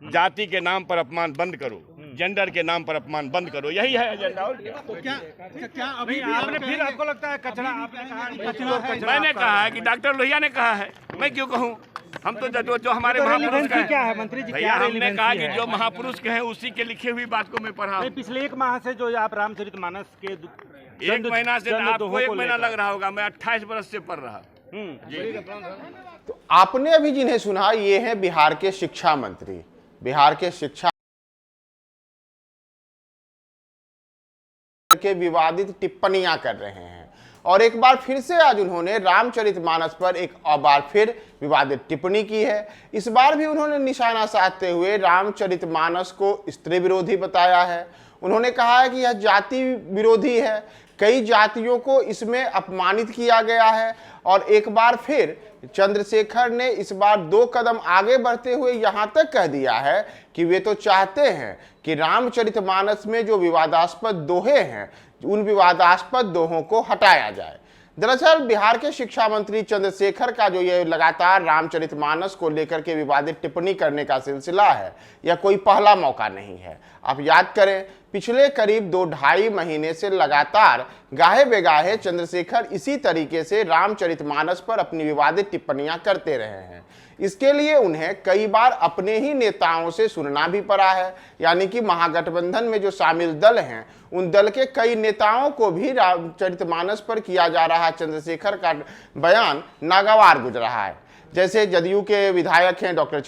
जाति के नाम पर अपमान बंद करो, जेंडर के नाम पर अपमान बंद करो, यही है एजेंडा। और क्या? तो क्या अभी आपने फिर आपको लगता है कचरा, आपने कहा मैंने कहा है कि डॉक्टर लोहिया ने कहा है, मैं क्यों कहूँ? हम तो जो हमारे महापुरुष रेलेवेंसी क्या है मंत्री जी? भैया, क्या हमने कहा कि रेलेवेंसी जो है? महापुरुष के हैं उसी के लिखे हुई बात को मैं पढ़ा। पिछले 1 माह से जो आप रामचरितमानस के 1 महीना से आपको 1 महीना लग रहा होगा, मैं 28 बरस से पढ़ रहा। तो आपने अभी जिन्हें सुना ये है बिहार के शिक्षा मंत्री। बिहार के शिक्षा के विवादित टिप्पणियां कर रहे हैं और एक बार फिर से आज उन्होंने रामचरितमानस पर एक और बार फिर विवादित टिप्पणी की है। इस बार भी उन्होंने निशाना साधते हुए रामचरितमानस को स्त्री विरोधी बताया है। उन्होंने कहा है कि यह जाति विरोधी है, कई जातियों को इसमें अपमानित किया गया है। और एक बार फिर चंद्रशेखर ने इस बार 2 कदम आगे बढ़ते हुए यहां तक कह दिया है कि वे तो चाहते हैं कि रामचरितमानस में जो विवादास्पद दोहे हैं उन विवादास्पद दोहों को हटाया जाए। दरअसल बिहार के शिक्षा मंत्री चंद्रशेखर का जो ये लगातार रामचरितमानस को लेकर के विवादित टिप्पणी करने का सिलसिला है, यह कोई पहला मौका नहीं है। आप याद करें, पिछले करीब 2-2.5 महीने से लगातार गाहे बेगाहे चंद्रशेखर इसी तरीके से रामचरितमानस पर अपनी विवादित टिप्पणियां करते रहे हैं। इसके लिए उन्हें कई बार अपने ही नेताओं से सुनना भी पड़ा है, यानी कि महागठबंधन में जो शामिल दल हैं उन दल के कई नेताओं को भी रामचरितमानस पर किया जा रहा चंद्रशेखर का बयान नागवार गुजर रहा है। जैसे जदयू के विधायक हैं डॉक्टर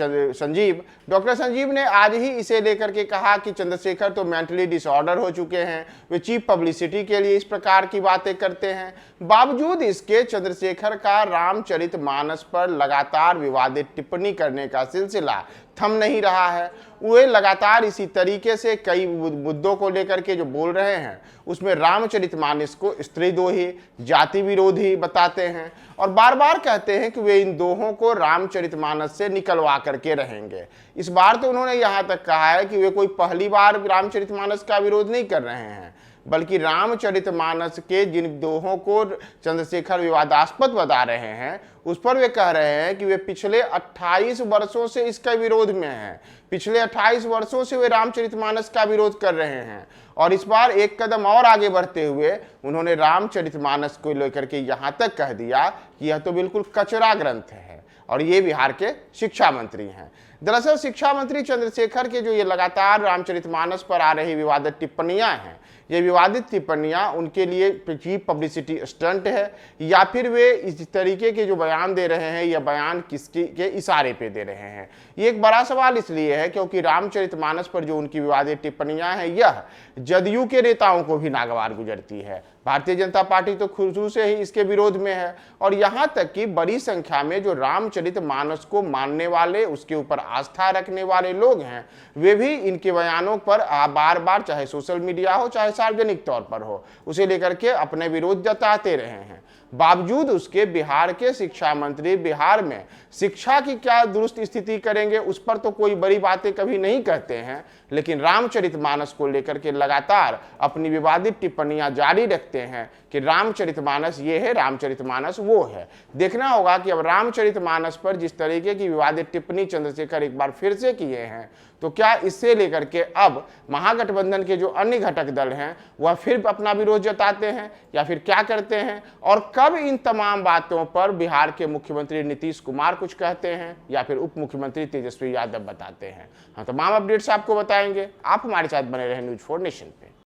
संजीव ने आज ही इसे लेकर के कहा कि चंद्रशेखर तो मेंटली डिसऑर्डर हो चुके हैं, वे चीप पब्लिसिटी के लिए इस प्रकार की बातें करते हैं। बावजूद इसके चंद्रशेखर का रामचरितमानस पर लगातार विवादित टिप्पणी करने का सिलसिला थम नहीं रहा है। वे लगातार इसी तरीके से कई मुद्दों को लेकर के जो बोल रहे हैं उसमें रामचरितमानस को स्त्रीद्रोही, जाति विरोधी बताते हैं और बार बार कहते हैं कि वे इन दोहों को रामचरितमानस से निकलवा करके रहेंगे। इस बार तो उन्होंने यहां तक कहा है कि वे कोई पहली बार रामचरितमानस का विरोध नहीं कर रहे हैं, बल्कि रामचरितमानस के जिन दोहों को चंद्रशेखर विवादास्पद बता रहे हैं उस पर वे कह रहे हैं कि वे पिछले 28 वर्षों से इसका विरोध में हैं। पिछले 28 वर्षों से वे रामचरितमानस का विरोध कर रहे हैं और इस बार एक कदम और आगे बढ़ते हुए उन्होंने रामचरितमानस को लेकर के यहां तक कह दिया कि यह तो बिल्कुल कचरा ग्रंथ है। और ये बिहार के शिक्षा मंत्री हैं। दरअसल शिक्षा मंत्री चंद्रशेखर के जो ये लगातार रामचरितमानस पर आ रही विवादित टिप्पणियां हैं, ये विवादित टिप्पणियां उनके लिए चीप पब्लिसिटी स्टंट है या फिर वे इस तरीके के जो बयान दे रहे हैं, यह बयान किसके के इशारे पे दे रहे हैं। ये एक बड़ा सवाल इसलिए है क्योंकि रामचरितमानस पर जो उनकी विवादित टिप्पणियां हैं यह जदयू के नेताओं को भी नागवार गुजरती है। भारतीय जनता पार्टी तो शुरू से ही इसके विरोध में है और यहां तक कि बड़ी संख्या में जो रामचरितमानस को मानने वाले, उसके ऊपर आस्था रखने वाले लोग हैं, वे भी इनके बयानों पर बार बार, चाहे सोशल मीडिया हो चाहे सार्वजनिक तौर पर हो, उसे लेकर के अपने विरोध जताते रहे हैं। बावजूद उसके बिहार के शिक्षा मंत्री बिहार में शिक्षा की क्या दुरुस्त स्थिति करेंगे उस पर तो कोई बड़ी बातें कभी नहीं कहते हैं, लेकिन रामचरितमानस को लेकर के लगातार अपनी विवादित टिप्पणियां जारी रखते हैं कि रामचरितमानस ये है, रामचरितमानस वो है। देखना होगा कि अब रामचरितमानस पर जिस तरीके की विवादित टिप्पणी चंद्रशेखर एक बार फिर से किए हैं, तो क्या इससे लेकर के अब महागठबंधन के जो अन्य घटक दल हैं वह फिर अपना विरोध जताते हैं या फिर क्या करते हैं, और कब इन तमाम बातों पर बिहार के मुख्यमंत्री नीतीश कुमार कुछ कहते हैं या फिर उप मुख्यमंत्री तेजस्वी यादव बताते हैं। हम तमाम अपडेट्स आपको बताएंगे। आप हमारे साथ बने रहें न्यूज़ 4 नेशन पे।